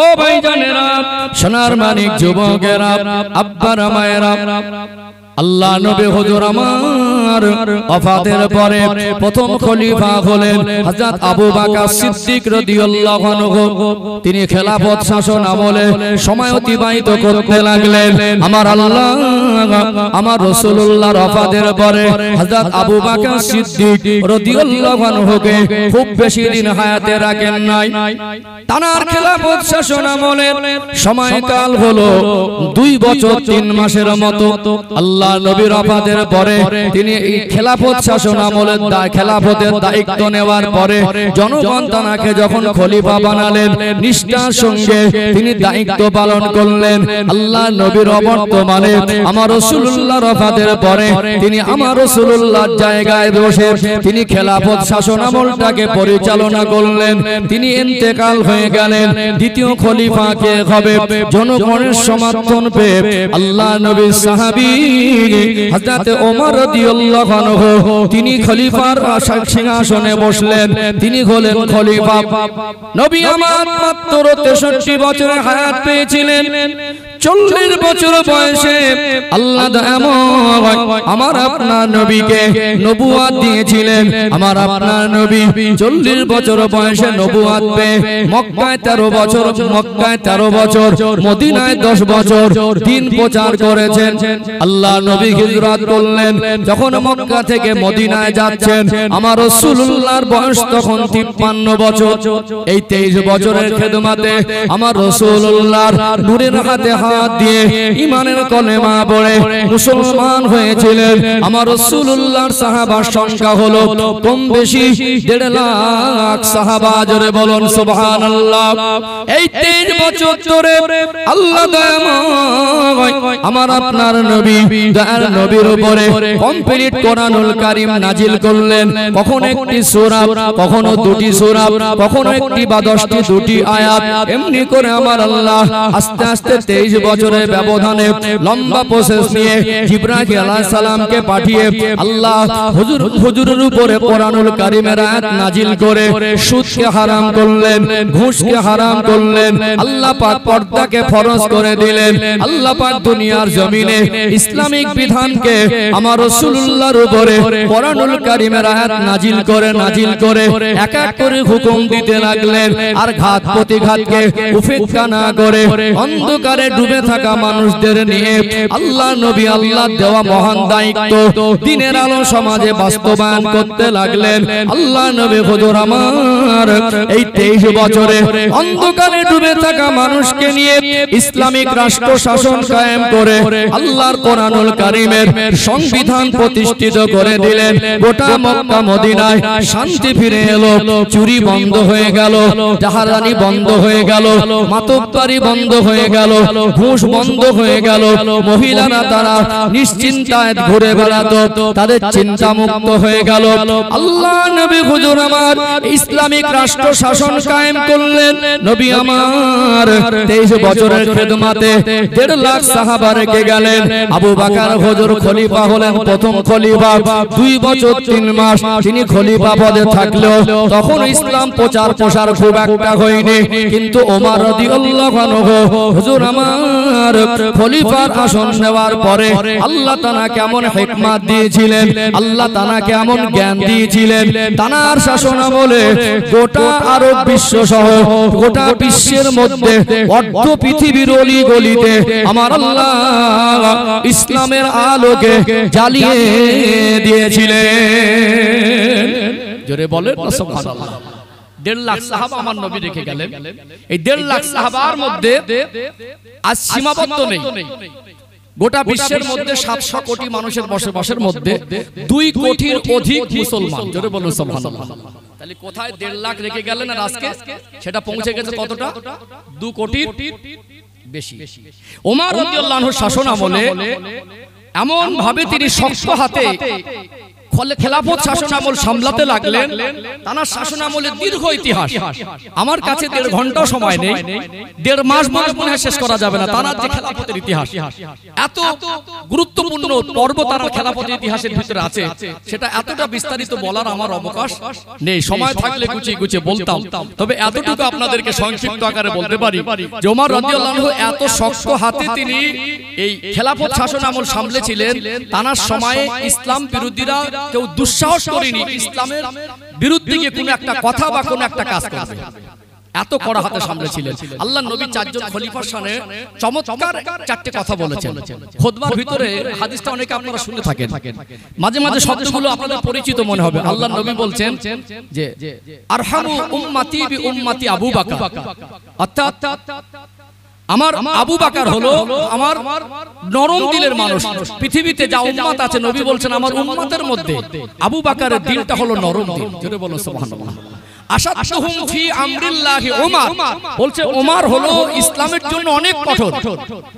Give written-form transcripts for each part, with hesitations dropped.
ও ভাইজানেরা, সোনার মানিক যুবকেরা, আব্বারা মায়েরা, আল্লাহ নবী হুজুর আমার ওফাতের পরে প্রথম খলিফা হলেন হযরত আবু বকর সিদ্দিক রাদিয়াল্লাহু আনহু। তিনি খেলাফত শাসন আমলে সময় অতিবাহিত করতে লাগলেন। আমার আল্লাহ আমার রাসূলুল্লাহর ওফাতের পরে হযরত আবু বকর সিদ্দিক রাদিয়াল্লাহু আনহুকে খুব বেশি দিন হায়াতে রাখেন নাই। তানার খেলাফত শাসন আমলের সময়কাল হলো 2 বছর 3 মাসের মতো। আল্লাহ নবীর ওফাতের পরে তিনি এই খেলাফত শাসন আমলের খেলাফতের দায়িত্ব নেওয়ার পরে জনগণ তাকে যখন খলিফা বানালেন, নিষ্ঠার সঙ্গে তিনি দায়িত্ব পালন করলেন। আল্লাহ নবীর অবর্তমানে আমার রাসূলুল্লাহর ওফাতের পরে তিনি আমার রাসূলুল্লাহর জায়গায় বসে তিনি খেলাফত শাসন আমলটাকে পরিচালনা করলেন। তিনি ইন্তেকাল হয়ে গেলেন। দ্বিতীয় খলিফা কে হবে? জনগণের সমর্থন পেয়ে আল্লাহ নবীর সাহাবী হযরত ওমর রাদিয়াল্লাহু আনহু তিনি খলিফার সিংহাসনে বসলেন। তিনি হলেন খলিফা। নবী আমার মাত্র 63 বছরের হায়াত পেয়েছিলেন। 40 বছর বয়সে আল্লাহ আমার আপনার নবীকে নবুয়ত দিয়েছিলেন। আমার আপনার নবী 40 বছর বয়সে নবুয়ত পেয়ে মক্কায় 13 বছর, মক্কায় 13 বছর, মদিনায় 10 বছর দিন প্রচার করেছেন। আল্লাহ নবী হিজরত করলেন। যখন মক্কা থেকে মদিনায় যাচ্ছেন আমার রাসূলুল্লাহর বয়স তখন 53 বছর। এই 23 বছরের খেদমতে আমার রাসূলুল্লাহর নূরের হাতে হাত দিয়ে ঈমানের কলেমা পড়ে মুসলমান হয়েছিলেন। আমার রাসূলুল্লাহর সাহাবার সংখ্যা হলো কম বেশি 1.5 লাখ সাহাবা। জোরে বলুন সুবহানাল্লাহ। এই 23 বছর ধরে আল্লাহ দয়াময় আমার আপনার নবী দয়ার নবীর উপরে কমপ্লিট কোরআনুল কারীম নাজিল করলেন। কখনো একটি সূরা, কখনো 2টি সূরা, কখনো একটি বা 10টি 2টি আয়াত, এমনি করে আমার আল্লাহ আস্তে আস্তে 23 বছরের ব্যবধানে লম্বা প্রসেস নিয়ে জিবরাইল আলাইহিস সালামকে পাঠিয়ে আল্লাহ হুজুরের উপরে কোরআনুল কারীমের আয়াত নাজিল করে সুদকে হারাম করলেন, ঘুষকে হারাম করলেন। আল্লাহ পাক পর্দাকে ফরজ করে দিলেন। আল্লাহ পাক দুনিয়ার জমিনে ইসলামিক বিধানকে আমার রাসূলুল্লাহর উপরে কোরআনুল কারীমের আয়াত নাজিল করে এক এক করে হুকুম দিতে লাগলেন। আর ঘাত প্রতিঘাতকে উপেক্ষা না করে অন্ধকারে ডুবে থাকা মানুষদের নিয়ে আল্লাহ নবী আল্লাহ দেওয়া মহান দায়িত্ব দিনের আলো সমাজে বাস্তবায়ন করতে লাগলেন। আল্লাহ নবী হুজুর আমার এই 23 বছরে অন্ধকারে ডুবে থাকা মানুষকে নিয়ে ইসলামিক রাষ্ট্র শাসন কায়েম করে আল্লাহর কোরআনুল কারীমের সংবিধান প্রতিষ্ঠিত করে দিলেন। গোটা মক্কা মদিনায় শান্তি ফিরে এলো। চুরি বন্ধ হয়ে গেল, জাহারানি বন্ধ হয়ে গেল, মাতব্বরি বন্ধ হয়ে গেল, ঘুষ বন্ধ হয়ে গেল। মহিলারা তারা নিশ্চিন্তায় ঘুরে বেড়াতো, তাদের চিন্তা মুক্ত হয়ে গেল। আল্লাহ নবী হুজুর আমার ইসলামিক রাষ্ট্র শাসন কায়েম করলেন। নবী আমার 23 বছরের খেদমতে 1.5 লাখ সাহাবা রেখে গেলেন। আবু বকর হুজুর খলিফা হলেন, প্রথম খলিফা। 2 বছর 3 মাস তিনি খলিফা পদে থাকলেও তখন ইসলাম প্রচার প্রসার খুব একটা হয়নি। কিন্তু ওমর রাদিয়াল্লাহু আনহু হুজুর আমার খলিফার আসন নেওয়ার পরে আল্লাহ তাআলা কেমন হিকমত দিয়েছিলেন, আল্লাহ তাআলা কেমন জ্ঞান দিয়েছিলেন। তানার শাসন আমলে গোটা আরব বিশ্ব সহ গোটা বিশ্বের মধ্যে অর্ধ পৃথিবীর অলি গলিতে আমার আল্লাহ ইসলামের আলোকে জ্বালিয়ে দিয়েছিলেন। জোরে বলেন সুবহানাল্লাহ। 1.5 লাখ সাহাবা আমার নবী রেখে গেলেন। এই 1.5 লাখ সাহাবার মধ্যে আজ সীমাবদ্ধ নেই। গোটা বিশ্বের মধ্যে 700 কোটি মানুষের বসবাসের মধ্যে 2 কোটির অধিক মুসলমান। জোরে বলুন সুবহানাল্লাহ। তাহলে কোথায় 1.5 লাখ রেখে গেলেন আর আজকে সেটা পৌঁছে গেছে কতটা? 2 কোটির বেশি। ওমর রাদিয়াল্লাহু আনহু শাসন আমলে এমন ভাবে তিনি শক্ত হাতে খেলাফত শাসনামল সামলাতে লাগলেন। তার শাসনামলের দীর্ঘ ইতিহাস আমার কাছে 1.5 ঘন্টা সময় নেই, 1.5 মাস মনে হয় শেষ করা যাবে না। তার যে খেলাফতের ইতিহাস এত গুরুত্বপূর্ণ পর্ব তার খেলাফতের ইতিহাসের ভিতরে আছে, সেটা এতটা বিস্তারিত বলার আমার অবকাশ নেই। সময় থাকলে গুছিয়ে গুছিয়ে বলতাম, তবে এতটুকু আপনাদেরকে সংক্ষিপ্ত আকারে বলতে পারি যে ওমর রাদিয়াল্লাহু আনহু এত শক্ত হাতে তিনি এই খেলাফত শাসনামল সামলেছিলেন। তার সময়ে ইসলাম বিরোধীরা কেউ দুঃসাহস করেনি ইসলামের বিরুদ্ধে গিয়ে কোনো একটা কথা বা কোনো একটা কাজ করবে, এত কড়া হাতে সামলেছিলেন। আল্লাহর নবী 4 জন খলিফার শানে চমৎকার 4টে কথা বলেছেন। খুতবার ভিতরে হাদিসটা অনেকে আপনারা শুনে থাকেন, মাঝে মাঝে শব্দগুলো আপনাদের পরিচিত মনে হবে। আল্লাহর নবী বলছেন যে আরহামু উম্মতি বি উম্মতি আবু বকর, অর্থাৎ আমার আবু বকর হলো আমার নরম দিলের মানুষ। পৃথিবীতে যা উম্মত আছে নবী বলছেন আমার উম্মতের মধ্যে আবু বকরের দিলটা হলো নরম দিল। জোরে বলো সুবহানাল্লাহ। আশাদহুম ফি আমরিল্লাহি ওমর, বলছে ওমর হলো ইসলামের জন্য অনেক কঠোর।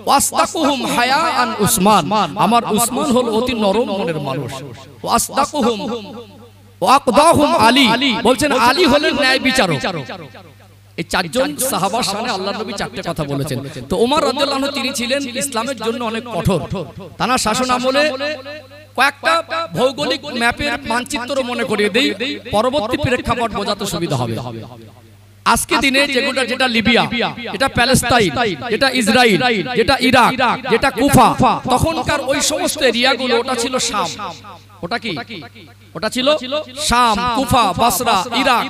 ওয়াসদাকুহুম হায়াআন উসমান, আমার উসমান হলো অতি নরম মনের মানুষ। ওয়াসদাকুহুম ওয়াকদাহুম আলী, বলছেন আলী হলেন ন্যায় বিচারক। এই 4 জন সাহাবার সামনে আল্লাহর নবী 4টে কথা বলেছেন। তো ওমর রাদিয়াল্লাহু আনহু তিনি ছিলেন ইসলামের জন্য অনেক কঠোর। তার শাসন আমলে কয়েকটা ভৌগোলিক ম্যাপের মানচিত্র মনে করিয়ে দেই, পরবর্তী প্রেক্ষাপট বোঝাতে সুবিধা হবে। আজকে দিনে যেটা লিবিয়া, এটা প্যালেস্তাইন, যেটা ইসরাইল, যেটা ইরাক, যেটা কুফা, তখনকার ওই সমস্ত এরিয়াগুলো ওটা ছিল শাম। ওটা কি? ওটা ছিল শাম, কুফা, বাসরা, ইরাক,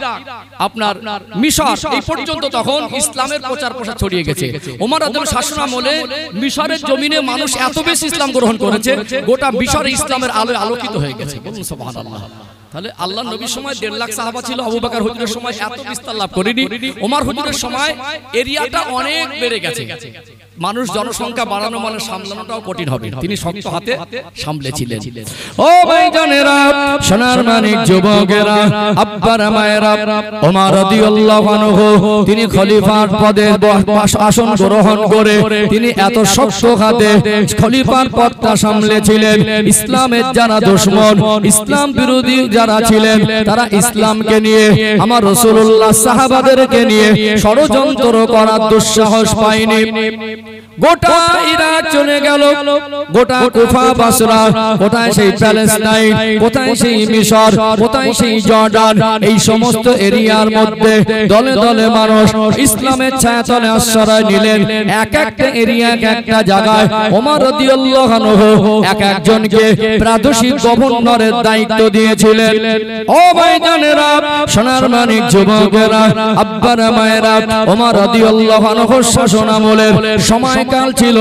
আপনার মিশর, এই পর্যন্ত তখন ইসলামের প্রচার প্রসার ছড়িয়ে গেছে। ওমর রাদিয়াল্লাহু শাসনামলে মিশরের জমিনে মানুষ এত বেশি ইসলাম গ্রহণ করেছে, গোটা মিশর ইসলামের আলোয় আলোকিত হয়ে গেছে। বলুন সুবহানাল্লাহ। তাহলে আল্লাহর নবীর সময় 1.5 লাখ সাহাবা ছিল, আবু বকর হুজুরের সময় এত বিস্তার লাভ করেনি। ওমর হুজুরের সময় এরিয়াটা অনেক বেড়ে গেছে, মানুষ জনসংখ্যা বাড়ানো মানে সামলানোটাও কঠিন হবে, তিনি শক্ত হাতে সামলেছিলেন। ও ভাইজানেরা, সোনার মানিক যুবকেরা, আব্বারা মায়েরা, ওমর রাদিয়াল্লাহু আনহু তিনি খলিফার পদে আসন গ্রহণ করে তিনি এত শক্ত হাতে খলিফার পদটা সামলেছিলেন। ইসলামের যারা দুশমন, ইসলাম বিরোধী যারা ছিলেন, তারা ইসলামকে নিয়ে, আমার রাসূলুল্লাহ সাহাবাদেরকে নিয়ে ষড়যন্ত্র করার দুঃসাহস পায়নি। গোটা ইরাক চলে গেল, গোটা কুফা, বাসরা, কোথায় সেই প্যালেস্টাইন, কোথায় সেই মিশর, কোথায় সেই জর্ডান, এই সমস্ত এরিয়ার মধ্যে দলে দলে মানুষ ইসলামের ছায়াতলে আশ্রয় নিলেন। এক একটা এরিয়া, এক একটা জায়গায় ওমর রাদিয়াল্লাহু আনহু এক একজনকে প্রাদেশিক গভর্নরের দায়িত্ব দিয়েছিলেন। ও ভাইজানেরা, সোনার মানিক যুবকেরা, আব্বারা মায়েরা, ওমর রাদিয়াল্লাহু আনহু শাসনামলের সময়কাল ছিল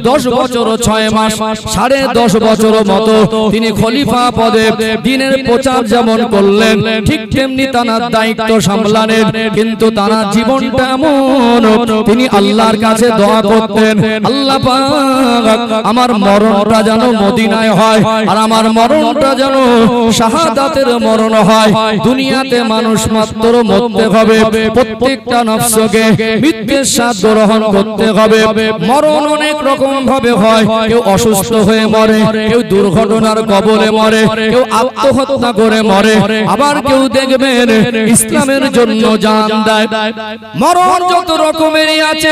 10 বছর 6 মাস, 10.5 বছর মতো তিনি খলিফা পদে দ্বীনের প্রচার যেমন করলেন, ঠিক তেমনি তার দায়িত্ব সামলালেন। কিন্তু তার জীবনটা এমন, তিনি আল্লাহর কাছে দোয়া করতেন, আল্লাহ পাক আমার মরণটা যেন মদিনায় হয়, আর আমার মরণটা যেন শাহাদাতের মরণ হয়। দুনিয়াতে মানুষ মাত্র মরতে হবে, প্রত্যেকটা নফসকে মৃত্যুর স্বাদ গ্রহণ করতে হবে। মরণ অনেক রকম ভাবে হয়, কেউ অসুস্থ হয়ে মরে, কেউ দুর্ঘটনার কবলে মরে, কেউ আত্মহত্যা করে মরে, আবার কেউ দেখবেন ইসলামের জন্য জান দেয়। মরণ যত রকমেরই আছে,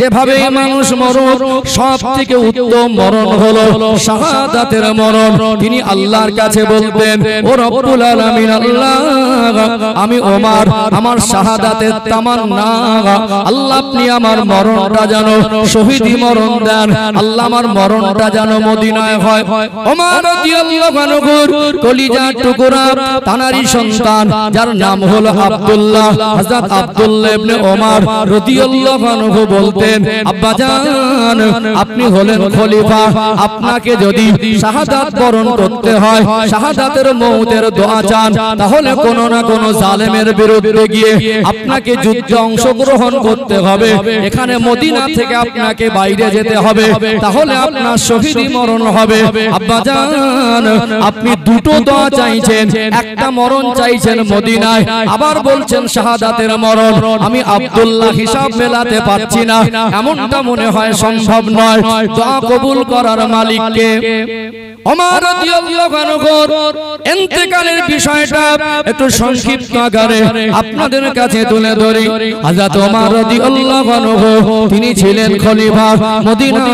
যেভাবে মানুষ মরণ, সব থেকে উত্তম মরণ হলো শাহাদাতের মরণ। তিনি আল্লাহর কাছে বলতেন, ও রব্বুল আলামিন, আল্লাহ আমি ওমর, আমার শাহাদাতের তামান্না, আল্লাহ আপনি আমার মরণটা যেন শহীদি মরণ দেন, আল্লাহ আমার মরণটা যেন মদিনায় হয়। ওমর রাদিয়াল্লাহু আনহুর কলিজার টুকরা তানারই সন্তান, যার নাম হলো আব্দুল্লাহ, হযরত আব্দুল্লাহ ইবনে ওমর রাদিয়াল্লাহু আনহু বলতেন, আব্বা জান আপনি হলেন খলিফা, আপনাকে যদি শাহাদাত বরণ করতে হয়, শাহাদাতের মওতের দোয়া চান তাহলে কোনো না কোনো জালেমের বিরুদ্ধে গিয়ে আপনাকে যুদ্ধে অংশগ্রহণ করতে হবে। এখানে মদিনা থেকে আপনাকে বাইরে যেতে হবে, তাহলে আপনার শহীদি মরণ হবে। আব্বাজান আপনি দুটো দোয়া চাইছেন, একটা মরণ চাইছেন মদিনায়, আবার বলছেন শাহাদাতের মরণ। আমি আব্দুল্লাহ হিসাব মেলাতে পারছি না, এমনটা মনে হয় সম্ভব নয়। দোয়া কবুল করার মালিককে ওমর রাদিয়াল্লাহু আনহু ইন্তেকালের বিষয়টা একটু সংক্ষিপ্ত আকারে আপনাদের কাছে তুলে ধরি। হযরত ওমর রাদিয়াল্লাহু আনহু তিনি ছিলেন খলিফা, মদিনা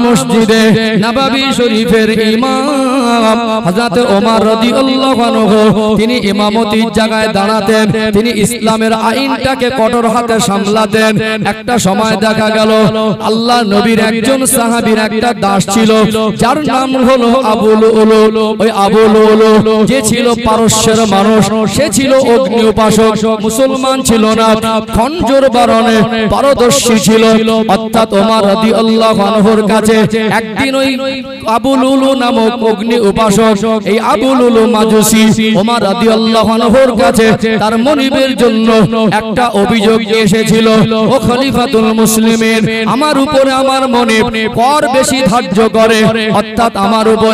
মসজিদে নববী শরীফের ইমাম। হযরত ওমর রাদিয়াল্লাহু আনহু তিনি ইমামতির জায়গায় দাঁড়াতেন, তিনি ইসলামের আইনটাকে কঠোর হাতে সামলাতেন। একটা সময় দেখা গেল আল্লাহ নবীর একজন সাহাবীর একটা দাস ছিল, যার নাম হলো আবু লুলু। ওই আবু লুলু যে ছিল পারস্যের মানুষ, সে ছিল অগ্নি উপাসক, মুসলমান ছিল না, খঞ্জর বারণে পারদর্শী ছিল। অর্থাৎ ওমর রাদিয়াল্লাহু আনহুর কাছে একদিন ওই আবু লুলু নামক অগ্নি উপাসক, এই আবু লুলু মাজুসি, ওমর রাদিয়াল্লাহু আনহুর কাছে তার মনিবের জন্য একটা অভিযোগ এসেছিল। ও খলিফাতুল মুসলিমিন, আমার উপরে আমার মনিব কর বেশি ধার্য করে, অর্থাৎ আমার উপরে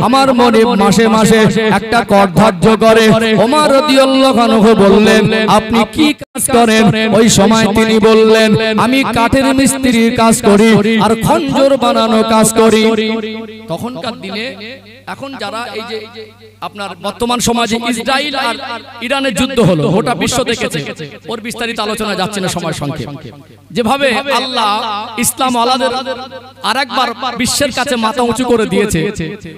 আমার মনিব মাসে মাসে একটা কর ধার্য করে। ওমর রাদিয়াল্লাহু আনহু বললেন, আপনি কি কাজ করেন? ওই সময় তিনি বললেন, আমি কাঠের মিস্ত্রির কাজ করি আর খঞ্জর বানানো কাজ করি। তখনকার দিনে এখন যারা এই যে আপনার বর্তমান সমাজে ইসরায়েল আর ইরানের যুদ্ধ হলো, গোটা বিশ্ব দেখেছে, ওর বিস্তারিত আলোচনা যাচ্ছে না সময় সংক্ষেপ। যেভাবে আল্লাহ ইসলাম আলাদের আরেকবার বিশ্বের কাছে মাথা উঁচু করে দিয়েছে,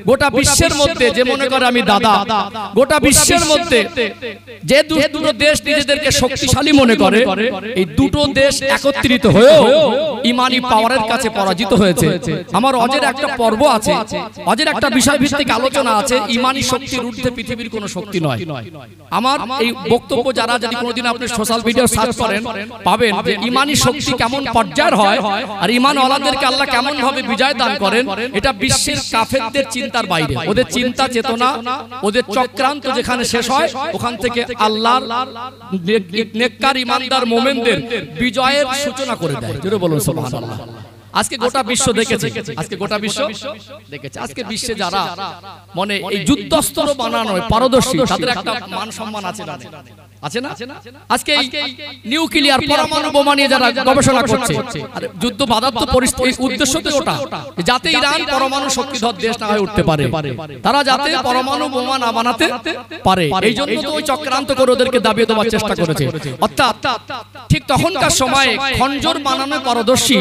গোটা বিশ্বের মধ্যে যে মনে করে আমি দাদা, গোটা বিশ্বের মধ্যে যে দুটো দেশ নিজেদেরকে শক্তিশালী মনে করে, এই দুটো দেশ একত্রিত হয়েও ইমানি পাওয়ারের কাছে পরাজিত হয়েছে। আমার অজের একটা পর্ব আছে, অজের একটা বিষয় ভিত্তিক আলোচনা আছে, ইমানি শক্তির ঊর্ধ্বে পৃথিবীর কোনো শক্তি নয়। আমার এই বক্তব্য যারা যদি কোনোদিন আপনি সোশ্যাল মিডিয়া সার্চ করেন পাবেন যে ইমানি শক্তি কেমন পর্যায়ের হয় আর ইমান ওয়ালাদেরকে আল্লাহ কেমন ভাবে বিজয় দান করেন, এটা বিশ্বের কাফেরদের চিন্তার বাইরে। ওদের চিন্তা চেতনা, ওদের চক্রান্ত যেখানে শেষ হয়, ওখান থেকে আল্লাহর নেককার ইমানদার মোমেনদের বিজয়ের সূচনা করে দেয়। জোরে বলুন সুবহানাল্লাহ। আজকে গোটা বিশ্ব দেখেছে, আজকে গোটা বিশ্ব দেখেছে, আজকে বিশ্বে যারা মানে এই যুদ্ধস্ত্র বানানোয় পারদর্শী, তাদের একটা মান সম্মান আছে না? আছে না? আজকে এই নিউক্লিয়ার পরমাণু বোমা নিয়ে যারা গবেষণা করছে, আরে যুদ্ধ বাধার তো পরিস্থিতি উদ্দেশ্য তো ওটা, যাতে ইরান পরমাণু শক্তিধর দেশ না হয়ে উঠতে পারে, তারা যাতে পরমাণু বোমা না বানাতে পারে। এই জন্য তো ওই চক্রান্ত করে ওদেরকে দাবিয়ে দেওয়ার চেষ্টা করেছে। অর্থাৎ ঠিক তখনকার সময়ে খঞ্জর বানানো পারদর্শী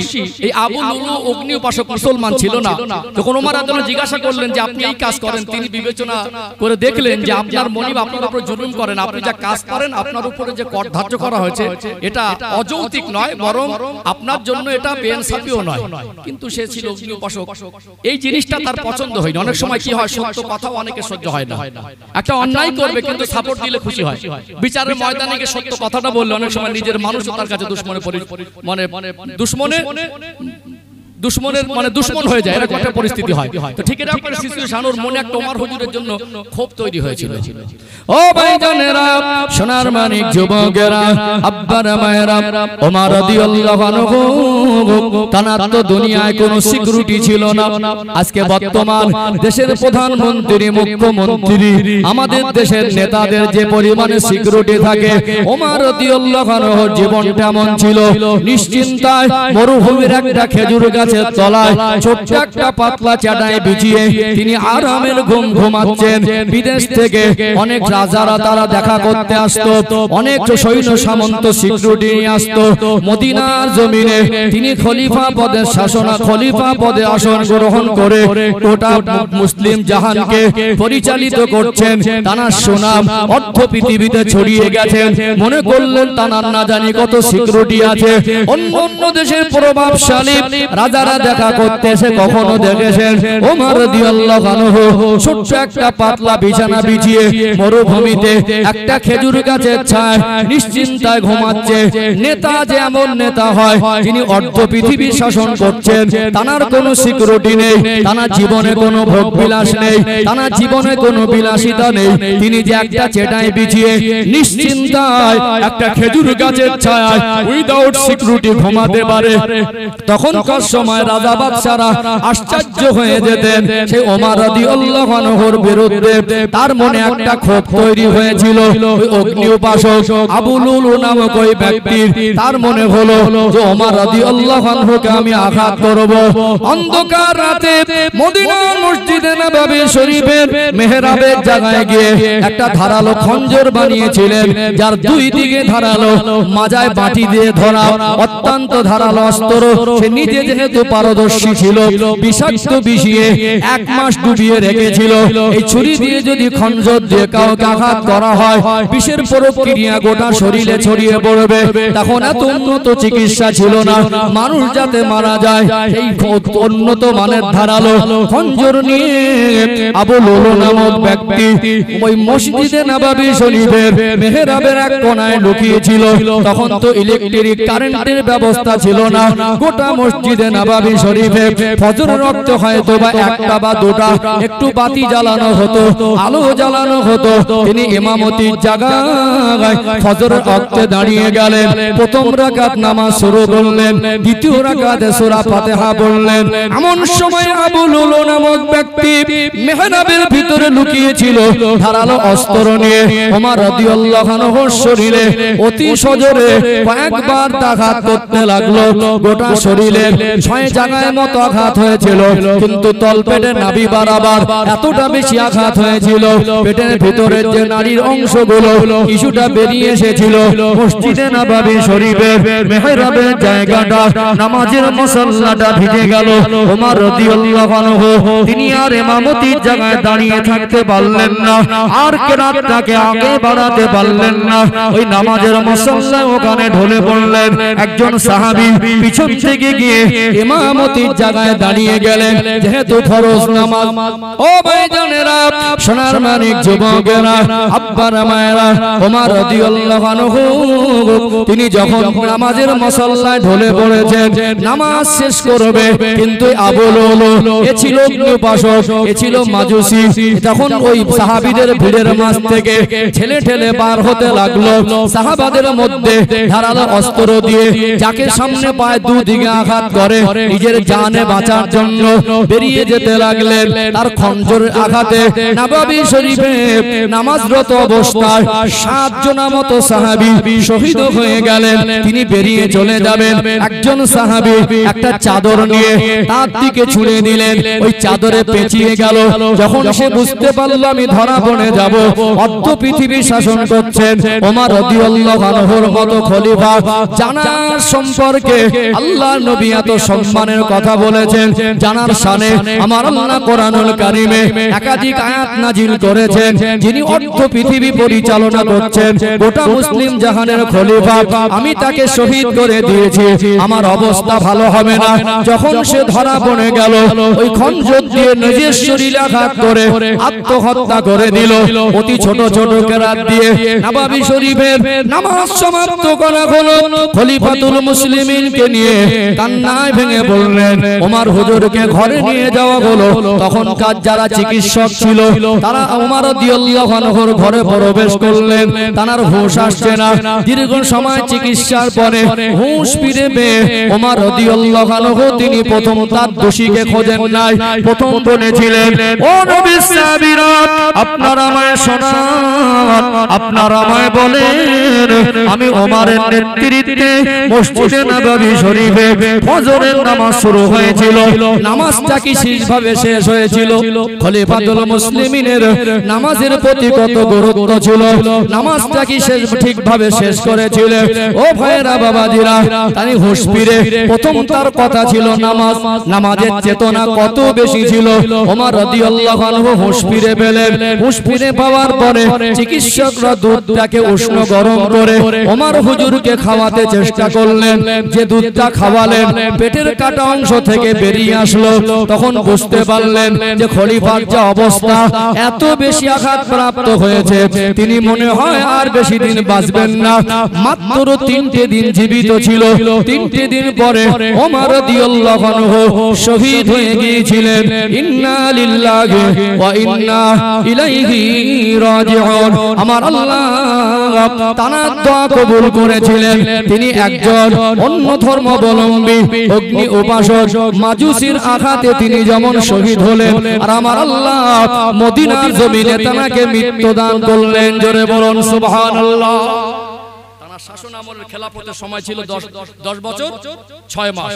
এই আবু লুলু অগ্নি উপাসক মুসলমান ছিল না। যখন ওমর রাদিয়াল্লাহু জিজ্ঞাসা করলেন যে আপনি এই কাজ করেন, তিনি বিবেচনা করে দেখলেন যে আপনার মনিব আপনার উপর জুলুম করেন, আপনি যা কাজ করেন আপনার উপরে যে কর ধার্য করা হয়েছে এটা অযৌক্তিক নয়, বরং আপনার জন্য এটা বেইনসাফিও নয়। কিন্তু সে ছিল অগ্নি উপাসক, এই জিনিসটা তার পছন্দ হয়নি। অনেক সময় কি হয়, সত্য কথাও অনেকে সহ্য হয় না। একটা অন্যায় করবে কিন্তু সাপোর্ট দিলে খুশি হয়, বিচারের ময়দানে গিয়ে সত্য কথাটা বললে অনেক সময় নিজের মানুষও তার কাছে দুশ্মনের মানে দুশ্মন হয়ে যায়, এরকম একটা পরিস্থিতি হয়। তো ঠিক এটা আপনার সিচুয়েশন, ওর মনে একটা ওমর হুজুরের জন্য ক্ষোভ তৈরি হয়েছিল। ও ভাইজানেরা, সোনার মানিক যুবকেরা, আব্বারা মায়েরা, ওমর রাদিয়াল্লাহু আনহু তার তো দুনিয়ায় কোনো সিকিউরিটি ছিল না। আজকে বর্তমান দেশের প্রধানমন্ত্রী, মুখ্যমন্ত্রী, আমাদের দেশের নেতাদের যে পরিমাণে সিকিউরিটি থাকে, ওমর রাদিয়াল্লাহু আনহুর জীবনটা এমন ছিল, নিশ্চিন্তায় মরুভূমির একটা খেজুর গাছের তলায় ছোট্ট একটা পাতলা চাটাই বিছিয়ে তিনি আরামের ঘুম ঘুমাচ্ছেন। বিদেশ থেকে অনেক রাজারা তারা দেখা করতে আসতো, অনেক সৈন্য সামন্ত সিকিউরিটি নিয়ে আসতো। মদিনার জমিনে তিনি খলিফা পদে খলিফা পদে আসন গ্রহণ করে গোটা মুসলিম জাহানকে পরিচালিত করছেন। তার সুনাম অর্ধ পৃথিবীতে ছড়িয়ে গেছেন। মনে করলেন তার না জানি কত সিকিউরিটি আছে, অন্য অন্য দেশের প্রভাবশালী রাজা যারা দেখা করতে এসে কখনো দেখেছেন ওমর রাদিয়াল্লাহু আনহু ছোট্ট একটা পাতলা বিছানা বিছিয়ে মরুভূমিতে একটা খেজুর গাছের ছায় নিশ্চিন্তায় ঘুমাচ্ছে। নেতা যেমন নেতা হয় যিনি অর্ধ পৃথিবী শাসন করছেন, তার কোনো সিকিউরিটি নেই, তার জীবনে কোনো ভোগ বিলাস নেই, তার জীবনে কোনো বিলাসিতা নেই। তিনি যে একটা চেটাই বিছিয়ে নিশ্চিন্তায় একটা খেজুর গাছের ছায়ায় উইদাউট সিকিউরিটি ঘুমাতে পারে, তখনকার সময় রাজা বাদশারা আশ্চর্য হয়ে যেতেন। সেই ওমর রাদিয়াল্লাহু আনহুর বিরুদ্ধে তার মনে একটা ক্ষোভ তৈরি হয়েছিল। ওই অগ্নি উপাসক আবু লুলু নামক ওই ব্যক্তির তার মনে হলো যে ওমর রাদিয়াল্লাহু আনহুকে আমি আঘাত করব। অন্ধকার রাতে মদিনার মসজিদে নববী শরীফের মেহরাবের জায়গায় গিয়ে একটা ধারালো খঞ্জর বানিয়েছিলেন, যার দুই দিকে ধারালো, মাজায় বাটি দিয়ে ধরা অত্যন্ত ধারালো অস্ত্র। সে নিজে যেহেতু পারদর্শী ছিল, বিষাক্ত বিষিয়ে 1 মাস ডুবিয়ে রেখেছিল। এই ছুরি দিয়ে যদি খঞ্জর দিয়ে কাউকে আঘাত করা হয়, বিষের প্রক্রিয়া গোটা শরীরে ছড়িয়ে পড়বে। তখন এত উন্নত চিকিৎসা ছিল না, মানুষ যাতে মারা যায়। এই উন্নত মানের ধারালো খঞ্জর নিয়ে আবু লুলু নামক ব্যক্তি ওই মসজিদে নববী শরীফের মেহরাবের এক কোণায় লুকিয়েছিল। তখন তো ইলেকট্রিক কারেন্টের ব্যবস্থা ছিল না। গোটা মসজিদে নববী শরীফে ফজরের ওয়াক্তে হয়তো বা একটা বা দুটা একটু বাতি জ্বালানো হতো, আলো জ্বালানো হতো। তিনি ইমামতির জায়গায় ফজরের ওয়াক্তে দাঁড়িয়ে গেলেন। প্রথম রাকাত নামাজ শুরু করলেন, দ্বিতীয় রাকাতে সূরা ফাতিহা পড়লেন। এমন সময় আবু লুলু নামক ব্যক্তি মেহরাবের ভিতরে লুকিয়েছিল ধারালো অস্ত্র নিয়ে। ওমর রাদিয়াল্লাহু আনহুর শরীরে অতি সজোরে কয়েকবার আঘাত করতে লাগলো। গোটা শরীরে 6 জায়গায় মতো আঘাত হয়েছিল, কিন্তু তলপেটে নাভি বরাবর এতটা বেশি আঘাত হয়েছিল, পেটের ভিতরের যে নারীর অংশগুলো কিছুটা বেরিয়ে এসেছিল। মসজিদে নববী শরীফের মেহরাবের জায়গাটা, নামাজের মুসাল্লাটা ভিজে গেল। ওমর রাদিয়াল্লাহু আনহু তিনি আর ইমামতির জায়গায় দাঁড়িয়ে থাকতে পারলেন না, আর কেরাতটাকে আগে বাড়াতে পারলেন না। ওই নামাজের মুসাল্লায় ওখানে ঢলে পড়লেন। একজন সাহাবী পিছন থেকে গিয়ে ইমামতির জায়গায় দাঁড়িয়ে গেলেন, যেহেতু ফরজ নামাজ। ও ভাইজানেরা, সোনার মানিক যুবকেরা, আব্বারা মায়েরা, ওমর রাদিয়াল্লাহু আনহু তিনি যখন নামাজের মুসাল্লায় ঢলে পড়েছেন, নামাজ শেষ করবে, কিন্তু আবু লুলু এ ছিল উপাসক, এ ছিল মাজুসি। তখন ওই সাহাবীদের ভিড়ের মাঝ থেকে ঠেলে ঠেলে পার হতে লাগলো। সাহাবাদের মধ্যে ধারালো অস্ত্র দিয়ে যাকে সামনে পায় দুদিকে আঘাত করে নিজের জানে বাঁচার জন্য বেরিয়ে যেতে লাগলেন। তার খঞ্জরের আঘাতে নববী শরীফে নামাজরত অবস্থায় 7 জনের মতো সাহাবী শহীদ হয়ে গেলেন। তিনি বেরিয়ে চলে যাবেন, একজন সাহাবী একটা চাদর নিয়ে তার দিকে ছুঁড়ে দিলেন, ওই চাদরে পেঁচিয়ে গেল। যখন সে বুঝতে পারল আমি ধরা পড়ে যাব, অর্ধ পৃথিবী শাসন করছেন ওমর রাদিয়াল্লাহু আনহুর মতো খলিফা, জানার সম্পর্কে আল্লাহর নবী এত সম্মানের কথা বলেছেন। জানার শানে আমার আল্লাহ কোরআনুল কারীমে একাধিক আয়াত নাজিল করেছেন। যিনি অর্ধ পৃথিবী পরিচালনা করছেন, গোটা মুসলিম জাহানের খলিফা, আমি তাকে শহীদ করে দিয়েছি, আমার অবস্থা ভালো হবে না। যখন সে ধরা পড়ে গেল, ওই খঞ্জর দিয়ে নিজের শরীরে আঘাত করে আত্মহত্যা করে দিল। অতি ছোট ছোট কেরাত দিয়ে নববী শরীফের নামাজ সমাপ্ত করা হলো। খলিফাতুল মুসলিমিনকে নিয়ে কান্নায় ভেঙে পড়লেন। ওমর হুজুরকে ঘরে নিয়ে যাওয়া হলো। তখনকার যারা চিকিৎসক ছিল তারা ওমর রাদিয়াল্লাহু আনহুর ঘরে প্রবেশ করলেন। তার হুঁশ আসছে না। দীর্ঘ সময় চিকিৎসার পরে হুঁশ ফিরে পেয়ে ওমর রাদিয়াল্লাহু আনহু তিনি প্রথম তার দোষীকে খোঁজেন নাই, প্রথম বলেছিলেন, ও নবীর সাহাবীরা, আপনারা আমায় শোনান, আপনারা আমায় বলেন, আমি ওমরের নেতৃত্বে মসজিদে নববী শরীফে ফজরের নামাজ শুরু হয়েছিল, নামাজটা কি ঠিকভাবে শেষ হয়েছিল? খলিফাতুল মুসলিমিনের নামাজের প্রতি কত গুরুত্ব ছিল, নামাজটা কি ঠিকভাবে শেষ করেছিল? ও ভাইরা বাবাজিরা, তাই হুঁশ ফিরে প্রথম তার কথা ছিল নামাজ, নামাজের চেতনা কত বেশি ছিল। ওমর রাদিয়াল্লাহু আনহু হুঁশ ফিরে পেলেন। হুঁশ ফিরে পাওয়ার পরে চিকিৎসকরা দুধটাকে উষ্ণ গরম করে ওমর হুজুরকে খাওয়াতে চেষ্টা করলেন। যে দুধটা খাওয়ালেন, পেটের পেটের কাটা অংশ থেকে বেরিয়ে আসলো, তখন বুঝতে পারলেন যে খলিফার যে অবস্থা, এত বেশি আঘাত প্রাপ্ত হয়েছে, তিনি মনে হয় আর বেশি দিন বাঁচবেন না। মাত্র 3টে দিন জীবিত ছিল। 3টে দিন পরে ওমর রাদিয়াল্লাহু আনহু শহীদ হয়ে গিয়েছিলেন। ইন্না লিল্লাহি ওয়া ইন্না ইলাইহি রাজিউন। আমার আল্লাহ তার দোয়া কবুল করেছিলেন। তিনি একজন অন্য ধর্মাবলম্বী অগ্নি উপাসক মাজুসির আঘাতে তিনি যেমন শহীদ হলেন, আর আমার আল্লাহ মদিনার জমিনে তাকে মৃত্যু দান করলেন। জোরে বলুন সুবহানাল্লাহ। তার শাসন আমলের খেলাফতের সময় ছিল 10 বছর 6 মাস।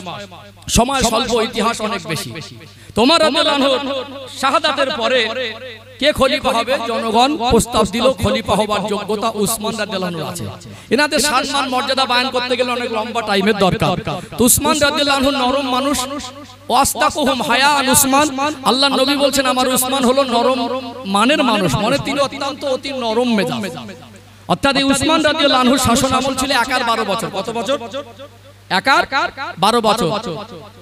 সময় স্বল্প, ইতিহাস অনেক বেশি। তোমার রাদিয়াল্লাহু আনহু শাহাদাতের পরে কে খলিফা হবে, জনগণ প্রস্তাব দিল খলিফা হবার যোগ্যতা উসমান রাদিয়াল্লাহু আনহু আছে। এনাদের সম্মান মর্যাদা বয়ান করতে গেলে অনেক লম্বা টাইমের দরকার। তো উসমান রাদিয়াল্লাহু আনহু নরম মানুষ, ওয়াস্তাকুহুম হায়ান উসমান। আল্লাহর নবী বলছেন আমার উসমান হলো নরম মানের মানুষ, মানে তিনি অত্যন্ত অতি নরম মেজাজ। অর্থাৎ এই উসমান রাদিয়াল্লাহু আনহুর শাসন আমল ছিল 11-12 বছর। কত বছর? 11-12 বছর।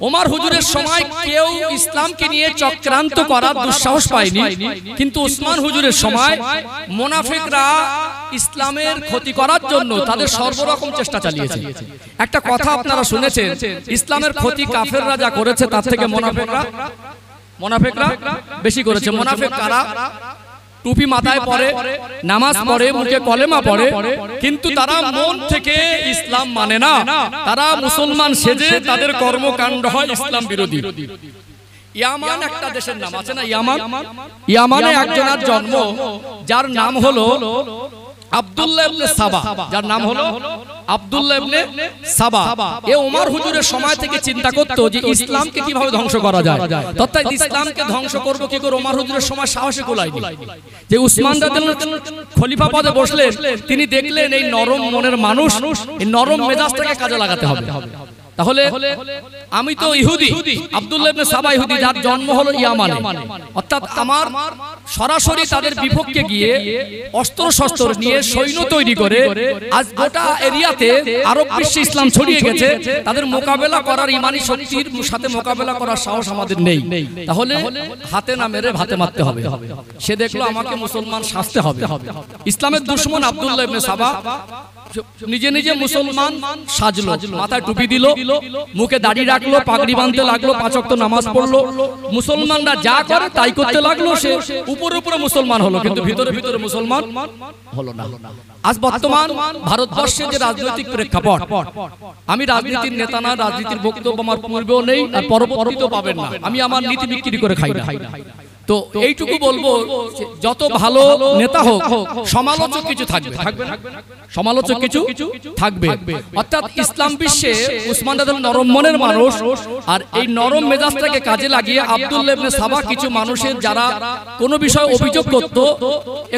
ওমর হুজুরের সময় কেউ ইসলামকে নিয়ে চক্রান্ত করার দুঃসাহস পায়নি, কিন্তু উসমান হুজুরের সময় মুনাফিকরা ইসলামের ক্ষতি করার জন্য তাদের সর্বরকম চেষ্টা চালিয়েছে। একটা কথা আপনারা শুনেছেন, ইসলামের ক্ষতি কাফেররা যা করেছে তার থেকে মুনাফিকরা বেশি করেছে। মুনাফিক কারা? টুপি মাথায় পরে, নামাজ পড়ে, মুখে কলেমা পড়ে, কিন্তু তারা মন থেকে ইসলাম মানে না। তারা মুসলমান সেজে তাদের কর্মকাণ্ড হয় ইসলাম বিরোধী। ইয়ামান একটা দেশের নাম আছে না, ইয়ামানে একজনের জন্ম যার নাম হলো আব্দুল্লাহ ইবনে সাবা, যার নাম হলো আব্দুল্লাহ ইবনে সাবা। এ ওমর হুজুরের সময় থেকে চিন্তা করতো যে ইসলামকে কিভাবে ধ্বংস করা যায়। তথা ইসলামকে ধ্বংস করব কি করে, ওমর হুজুরের সময় সাহসে কুলায়নি। যে উসমান রাদিয়াল্লাহু আনহু খলিফা পদে বসলেন, তিনি দেখলেন এই নরম মনের মানুষ, এই নরম মেজাজটাকে কাজে লাগাতে হবে। তাহলে আমি তো ইহুদি, আব্দুল্লাহ ইবনে সাবা ইহুদি, যার জন্ম হলো ইয়ামানে। অর্থাৎ আমার সরাসরি তাদের বিপক্ষে গিয়ে অস্ত্র শস্ত্র নিয়ে সৈন্য তৈরি করে আজ গোটা এরিয়াতে আরব বিশ্বে ইসলাম ছড়িয়ে গেছে। তাদের মোকাবেলা করার ইমানি শক্তির সাথে মোকাবেলা করার সাহস আমাদের নেই। তাহলে হাতে না মেরে ভাতে মারতে হবে। সে দেখলো আমাকে মুসলমান সাজতে হবে। ইসলামের দুশমন আব্দুল্লাহ ইবনে সাবা নিজে নিজে মুসলমান সাজলো, মাথায় টুপি দিল, মুখে দাড়ি রাখলো, পাগড়ি বাঁধতে লাগলো, 5 ওয়াক্ত নামাজ পড়লো। মুসলমানরা যা করে তাই করতে লাগলো। সে উপরে উপরে মুসলমান হলো, কিন্তু ভিতরে ভিতরে মুসলমান হলো না। আজ বর্তমান ভারতবর্ষের যে রাজনৈতিক প্রেক্ষাপট, আমি রাজনীতির নেতা না, রাজনীতির বক্তব্য আমার পূর্বেও নেই আর পরবর্তীতেও পাবেন না। আমি আমার নীতি বিক্রি করে খাই না। তো এইটুকু বলবো, যত ভালো নেতা হোক সমালোচক কিছু থাকবে, সমালোচক কিছু থাকবে। অর্থাৎ ইসলাম বিশ্বে উসমান রাদিয়াল্লাহু নরম মনের মানুষ, আর এই নরম মেজাজটাকে কাজে লাগিয়ে আব্দুল্লাহ ইবনে সাবা কিছু মানুষের যারা কোনো বিষয়ে অভিযোগ করত,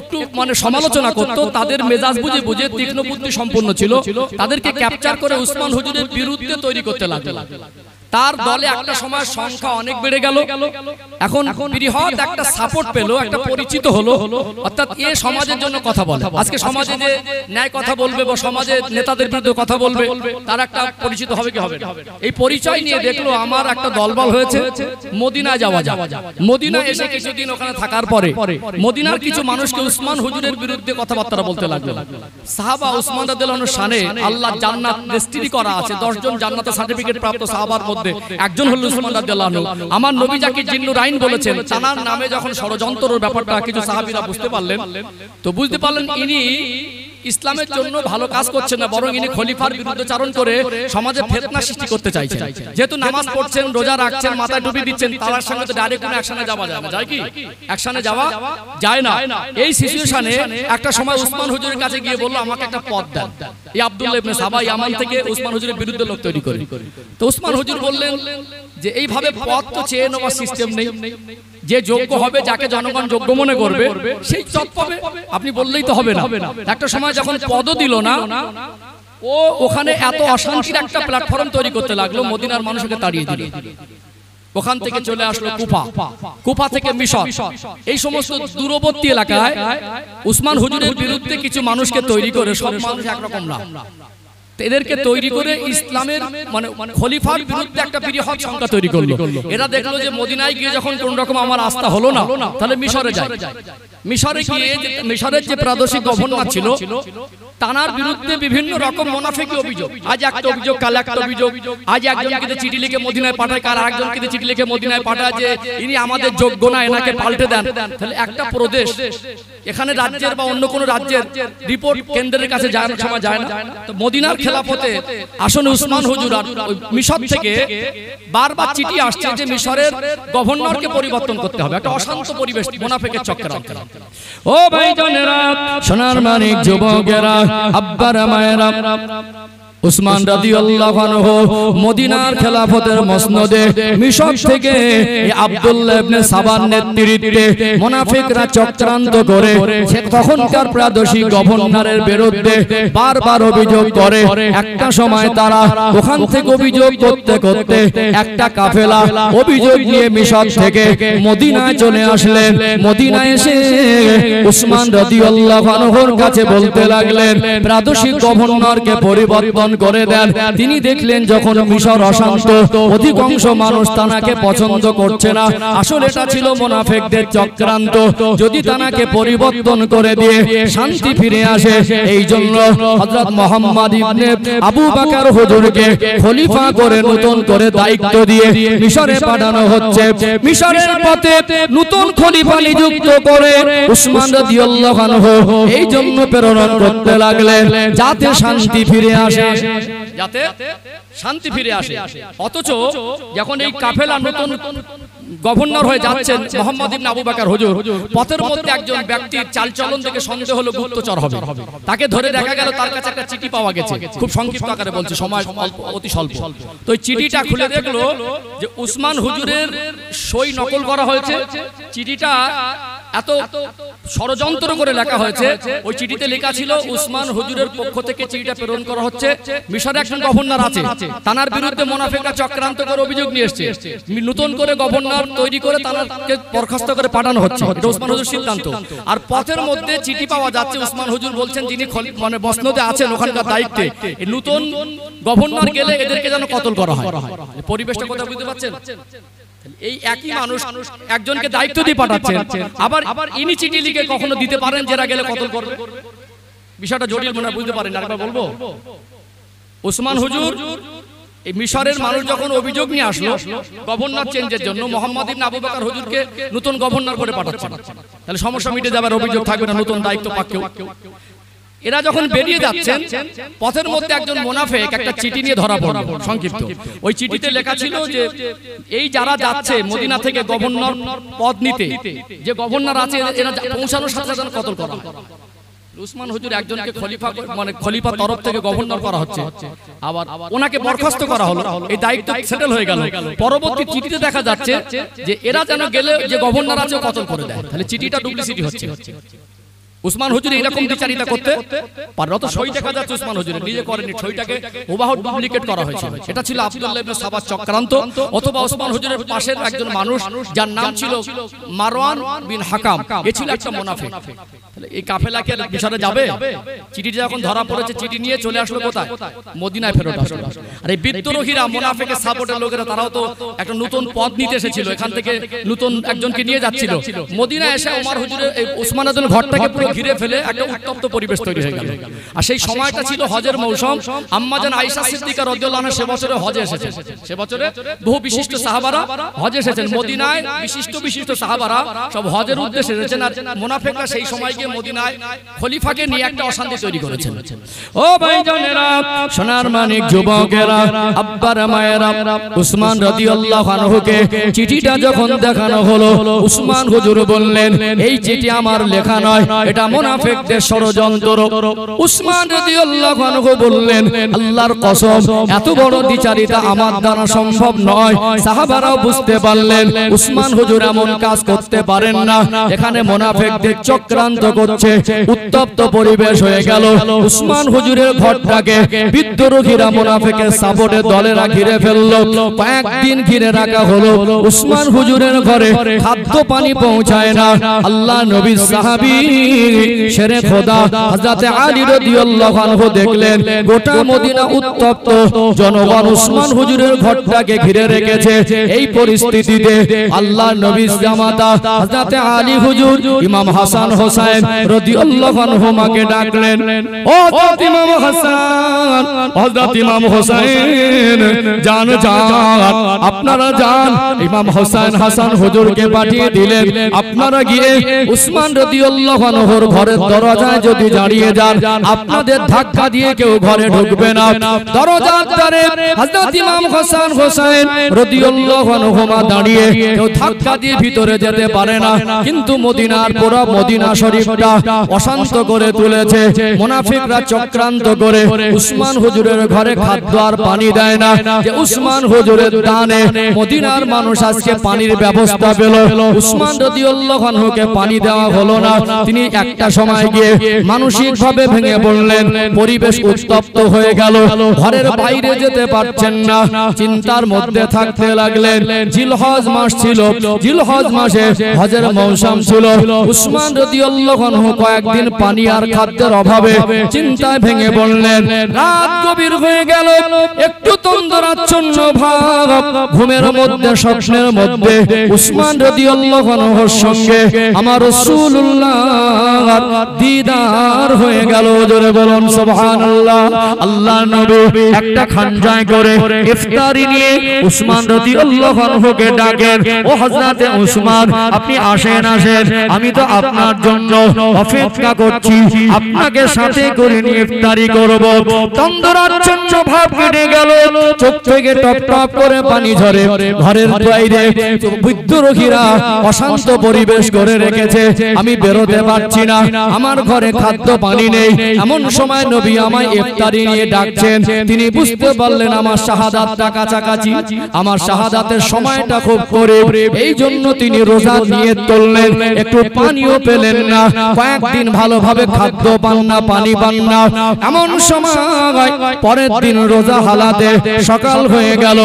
একটু মানে সমালোচনা করত, তাদের মেজাজ বুঝে বুঝে তীক্ষ্ণ বুদ্ধি সম্পন্ন ছিল, তাদেরকে ক্যাপচার করে উসমান হুজুরের বিরুদ্ধে তৈরি করতে লাগলো। তার দলে একটা সময় সংখ্যা অনেক বেড়ে গেল, এখন বৃহৎ একটা সাপোর্ট পেল, একটা পরিচিত হলো। অর্থাৎ এ সমাজের জন্য কথা বলে। আজকে সমাজে যে ন্যায় কথা বলবে বা সমাজে নেতাদের বিরুদ্ধে কথা বলবে, তার একটা পরিচিত হবে কি হবে। এই পরিচয় নিয়ে দেখলো আমার একটা দলবল হয়েছে, মদিনায় যাওয়া যায়। মদিনা এসে কিছুদিন ওখানে থাকার পরে মদিনার কিছু মানুষকে উসমান হুজুরের বিরুদ্ধে কথাবার্তা বলতে লাগলো। সাহাবা উসমান রাদিয়াল্লাহু আনহু শানে আল্লাহ জান্নাত রেজিস্ট্রি করা আছে, 10 জন জান্নাতের সার্টিফিকেট প্রাপ্ত সাহাবার মধ্যে একজন হলো উসমান রাদিয়াল্লাহু আনহু। আমার নবী যাকে জিন্নুরাইন বলেছেন, তার নামে যখন ষড়যন্ত্রের ব্যাপারটা কিছু সাহাবীরা বুঝতে পারলেন, তো বুঝতে পারলেন ইনি ইসলামের জন্য ভালো কাজ করছেন না, বরং ইনি খলিফার বিরুদ্ধে চারণ করে সমাজে ফিতনা সৃষ্টি করতে চাইছেন। যেহেতু নামাজ পড়ছেন, রোজা রাখছেন, মাথায় টুপি দিচ্ছেন, তার সঙ্গে তো ডাইরেক্ট কোনো অ্যাকশনে যাওয়া যায় না। যায় কি? অ্যাকশনে যাওয়া যায় না। এই সিচুয়েশনে একটা সময় উসমান হুজুরের কাছে গিয়ে বলল আমাকে একটা পদ দেন। এই আব্দুল্লাহ ইবনে সাবা ইয়ামান থেকে উসমান হুজুরের বিরুদ্ধে লোক তৈরি করে। তো উসমান হুজুর বললেন যে এইভাবে পদ তো চেয়ে নেওয়ার সিস্টেম নেই, যে যোগ্য হবে, যাকে জনগণ যোগ্য মনে করবে সেই পদ পাবে। আপনি বললেই তো হবে না। একটা সময় যখন পদও দিল না, ও ওখানে এত অশান্তির একটা প্ল্যাটফর্ম তৈরি করতে লাগলো, মদিনার মানুষকে তাড়িয়ে দিল। ওখান থেকে চলে আসলো কুফা, কুফা থেকে মিশর, এই সমস্ত দূরবর্তী এলাকায় উসমান হুজুরের বিরুদ্ধে কিছু মানুষকে তৈরি করে। সব মানুষ একরকম না। এদেরকে তৈরি করে ইসলামের মানে খলিফার বিরুদ্ধে একটা বৃহৎ সংখ্যা তৈরি করলো। এরা দেখলো যে মদিনায় গিয়ে যখন কোন রকম আমার আস্থা হলো না, তাহলে মিশরে যায়। মিশরে গিয়ে মিশরের যে প্রাদেশিক গভর্নর ছিল তার বিরুদ্ধে বিভিন্ন রকম মুনাফিকি অভিযোগ, আজ একটা অভিযোগ কাল একটা অভিযোগ, আজ একজনকে চিঠি লিখে মদিনায় পাঠায়, কাল আরেকজনকে চিঠি লিখে মদিনায় পাঠায় যে ইনি আমাদের যোগ্য না, এনাকে পাল্টে দেন। তাহলে একটা প্রদেশ এখানে রাজ্যের বা অন্য কোন রাজ্যের রিপোর্ট কেন্দ্রের কাছে যাওয়ার সময় যায় না। তো মদিনার খেলাফতে আসলে উসমান হুজুর আর মিশর থেকে বারবার চিঠি আসছে যে মিশরের গভর্নরকে পরিবর্তন করতে হবে, একটা অশান্ত পরিবেশ মুনাফিকের চক্রান্ত। ও ভাইজানেরা, সোনার মানিক যুবকেরা, আব্বারা মায়েরা, উসমান রাদিয়াল্লাহু আনহু মদিনার খেলাফতের মসনদে মিশর থেকে আব্দুল্লাহ ইবনে সাবার নেতৃত্বে মুনাফিকরা চক্রান্ত করে তখনকার প্রাদেশিক গভর্নরের বিরুদ্ধে বারবার অভিযোগ করে। একটা সময় তারা ওখান থেকে অভিযোগ করতে করতে একটা কাফেলা অভিযোগ নিয়ে মিশর থেকে মদিনায় চলে আসলেন। মদিনায় এসে উসমান রাদিয়াল্লাহু আনহুর কাছে বলতে লাগলেন প্রাদেশিক গভর্নরকে পরিবর্তন করে দেন। তিনি দেখলেন যখন মিশর অশান্ত, অধিকাংশ মানুষ তানাকে পছন্দ করছে না, আসলে এটা ছিল মুনাফিকদের চক্রান্ত। যদি তানাকে পরিবর্তন করে দিয়ে শান্তি ফিরে আসে, এই জন্য হযরত মুহাম্মদ ইবনে আবু বকর হুজুরকে খলিফা করে নতুন করে দায়িত্ব দিয়ে মিশরে পাঠানো হচ্ছে। মিশরের পথে নতুন খলিফা নিযুক্ত করে উসমান রাদিয়াল্লাহু আনহু এই জন্য প্রেরণ করতে লাগলেন যাতে শান্তি ফিরে আসে, যাতে শান্তি ফিরে আসে। অথচ যখন এই কাফেলা নতুন গভর্নর হয়ে যাচ্ছেন মুহাম্মদ ইবনে আবু বকর হুজুর, পথের মধ্যে একজন ব্যক্তির চালচলন থেকে সন্দেহ হলো গুপ্তচর হবে। তাকে ধরে দেখা গেল তার কাছে একটা চিঠি পাওয়া গেছে, খুব সংক্ষিপ্ত আকারে বলছে, সময় অতি স্বল্প। তো এই চিঠিটা খুলে দেখলো যে উসমান হুজুরের সই নকল করা হয়েছে। চিঠিটা এত ষড়যন্ত্র করে লেখা হয়েছে। ওই চিঠিতে লেখা ছিল উসমান হুজুরের পক্ষ থেকে চিঠিটা প্রেরণ করা হচ্ছে, মিশরে একজন গভর্নর আছে, তার বিরুদ্ধে মুনাফিকরা চক্রান্ত করে অভিযোগ নিয়ে এসেছে, নতুন করে গভর্নর তৈরি করে তাকে বরখাস্ত করে পাঠানো হচ্ছে। এটা উসমান হুজুর সিদ্ধান্ত। আর পথের মধ্যে চিঠি পাওয়া যাচ্ছে, উসমান হুজুর বলছেন যিনি মানে মসনদে আছেন ওখানকার দায়িত্বে, এই নতুন গভর্নর গেলে এদেরকে যেন কতল করা হয়। পরিবেশটা কথা বুঝতে পারছেন? এই একই মানুষ একজনকে দায়িত্ব দিয়ে পাঠাচ্ছেন, আবার ইনি চিঠি লিখে কখনো দিতে পারেন যারা গেলে কতল করবে। বিষয়টা জটিল মনে বুঝতে পারেন। আরেকবার বলবো, উসমান হুজুর এই মিশরের মানুষ যখন অভিযোগ নিয়ে আসলো গভর্নর চেঞ্জের জন্য, মুহাম্মদ ইবনে আবু বকর হুজুরকে নতুন গভর্নর করে পাঠাচ্ছেন, তাহলে সমস্যা মিটে যাবে, অভিযোগ থাকবে না, নতুন দায়িত্ব পাকেও। এরা যখন বেরিয়ে যাচ্ছেন পথের মধ্যে একজন মুনাফিক একটা চিঠি নিয়ে ধরা পড়ল। সংক্ষিপ্ত ওই চিঠিতে লেখা ছিল যে এই যারা যাচ্ছে মদিনা থেকে গভর্নর পদ নিতে, যে গভর্নর আছে এরা পৌঁছানোর সাথে সাথে কতল করা। উসমান হুজুর একজনকে খলিফা মানে খলিফা তরফ থেকে গভর্নর করা হচ্ছে, আবার ওনাকে বরখাস্ত করা হলো, এই দায়িত্ব সেটেল হয়ে গেল। পরবর্তী চিঠিতে দেখা যাচ্ছে যে এরা যেন গেলে যে গভর্নর আছে কতল করে দেয়, তাহলে চিঠিটা ডুপ্লিসিটি হচ্ছে। উসমান হুজুর এরকম বিচারিতা করতে পারে, অত সই দেখা যাচ্ছে উসমান হুজুরের নিজে করেনি, সইটাকে হুবহু ডুপ্লিকেট করা হয়েছে। এটা ছিল আব্দুল্লাহ ইবনে সাবার চক্রান্ত, অথবা উসমান হুজুরের পাশের একজন মানুষ যার নাম ছিল মারওয়ান বিন হাকাম, এ ছিল একটা মুনাফিক। তাহলে এই কাফেলা কি মিশরে যাবে? চিঠিটা যখন ধরা পড়েছে চিঠি নিয়ে চলে আসলো কোথায়? মদিনায় ফেরত আসলো। আর এই বিদ্রোহীরা মুনাফিকের সাপোর্টের লোকেরা তারাও তো একটা নতুন পদ নিতে এসেছিল, এখান থেকে নতুন একজনকে নিয়ে যাচ্ছিল। মদিনায় এসে ওমর হুজুরের এই উসমান আদুল ঘরটাকে পুরো ঘিরে ফেলে একটা উত্তপ্ত পরিবেশ তৈরি হয়ে গেল। আর সেই সময়টা ছিল হজের মৌসুম। আম্মা জান আয়েশা সিদ্দিকা রাদিয়াল্লাহু আনহা সে বছরে হজে এসেছেন। সে বছরে বহু বিশিষ্ট সাহাবারা হজে এসেছেন। মদিনায় বিশিষ্ট সাহাবারা সব হজের উদ্দেশ্যে এসেছেন। আর মুনাফিকরা সেই সময় গিয়ে মদিনায় খলিফাকে নিয়ে একটা অশান্তি তৈরি করেছেন। ও ভাইজানেরা, সোনার মানিক যুবকেরা, আব্বারা মায়েরা, উসমান রাদিয়াল্লাহু আনহুকে চিঠিটা যখন দেখানো হলো, উসমান হুজুর বললেন এই চিঠি আমার লেখা নয়, এটা মুনাফিকদের ষড়যন্ত্র। উসমান রাদিয়াল্লাহু আনহু বললেন আল্লাহর কসম এত বড় দ্বিচারিতা আমার দ্বারা সম্ভব নয়। সাহাবারাও বুঝতে পারলেন উসমান হুজুর এমন কাজ করতে পারেন না, এখানে মুনাফিকদের চক্রান্ত করছে, উত্তপ্ত পরিবেশ হয়ে গেল। উসমান হুজুরের ঘরটাকে বিদ্রোহীরা মুনাফিকের সাপোর্টে দলেরা ঘিরে ফেললো। কয়েকদিন ঘিরে রাখা হলো। উসমান হুজুরের ঘরে খাদ্য পানি পৌঁছায় না। আল্লাহ নবীর সাহাবী শেরে খোদা হযরত আলী রাদিয়াল্লাহু আনহু দেখলেন গোটা মদিনা উত্তপ্ত, জনগণ উসমান হুজুরের ঘরটাকে ঘিরে রেখেছে। এই পরিস্থিতিতে আল্লাহ নবীর জামাতা হযরত আলী হুজুর ইমাম হাসান হোসেন রাদিয়াল্লাহু আনহুমাকে ডাকলেন, ও হযরত ইমাম হাসান, হযরত ইমাম হোসেন, যান আপনারা যান। ইমাম হোসেন হাসান হুজুরকে পাঠিয়ে দিলেন, আপনারা গিয়ে উসমান রাদিয়াল্লাহু আনহুর ঘরের দরজায় যদি দাঁড়িয়ে যান, আপনাদের ধাক্কা দিয়ে কেউ ঘরে ঢুকবে না। দরজার ধারে হযরত ইমাম হাসান হোসেন রাদিয়াল্লাহু আনহুমা দাঁড়িয়ে, কেউ ধাক্কা দিয়ে ভিতরে যেতে পারে না। কিন্তু মদিনার পুরো মদিনা শরীফটা অশান্ত করে তুলেছে। মুনাফিকরা চক্রান্ত করে উসমান হুজুরের ঘরে খাদ্য আর পানি দেয় না, যে উসমান হুজুরের দানে মদিনার মানুষ আজকে পানির ব্যবস্থা পেল। উসমান রাদিয়াল্লাহু আনহুকে পানি দেওয়া হলো না। তিনি একটা সময় গিয়ে মানসিকভাবে ভেঙে পড়লেন। পরিবেশ উত্তপ্ত হয়ে গেল, ঘরের বাইরে যেতে পারছেন না, চিন্তার মধ্যে থাকতে লাগলেন। জিলহজ মাস ছিল, জিলহজ মাসে হজের মৌসুম ছিল। উসমান রাদিয়াল্লাহু আনহু কয়েকদিন পানি আর খাদ্যের অভাবে চিন্তায় ভেঙে পড়লেন। রাত গভীর হয়ে গেল, একটু তন্দ্রাচ্ছন্ন ভাব, ঘুমের মধ্যে স্বপ্নের মধ্যে উসমান রাদিয়াল্লাহু আনহুর সঙ্গে আমার রাসূলুল্লাহর দিদার হয়ে গেল। জোরে বলুন সুবহানাল্লাহ। আল্লাহ নবী একটা খানজায় করে ইফতারি নিয়ে উসমান রাদিয়াল্লাহু আনহুকে ডাকেন, ও হযরতে উসমান, আপনি আসেন আসেন, আমি তো আপনার জন্য অপেক্ষা করছি, আপনাকে সাথে করে নিয়ে ইফতারি করব। তন্দ্রাচ্ছন্ন ভাব কেটে গেল, চোখ থেকে টপ টপ করে পানি ঝরে। ঘরের বাইরে বিদ্রোহীরা অশান্ত পরিবেশ করে রেখেছে, আমি বেরোতে পারছি না, আমার ঘরে খাদ্য পানি নেই। এমন সময় নবী আমায় ইফতারি নিয়ে ডাকছেন। তিনি বুঝতে পারলেন আমার শাহাদাতটা কাছাকাছি, আমার শাহাদাতের সময়টা খুব করিব। এই জন্য তিনি রোজা নিয়ে তুললেন, একটু পানিও পেলেন না। কয়েকদিন ভালোভাবে খাদ্য পান না, পানি পান না। এমন সময় পরের দিন রোজা হালাতে সকাল হয়ে গেল।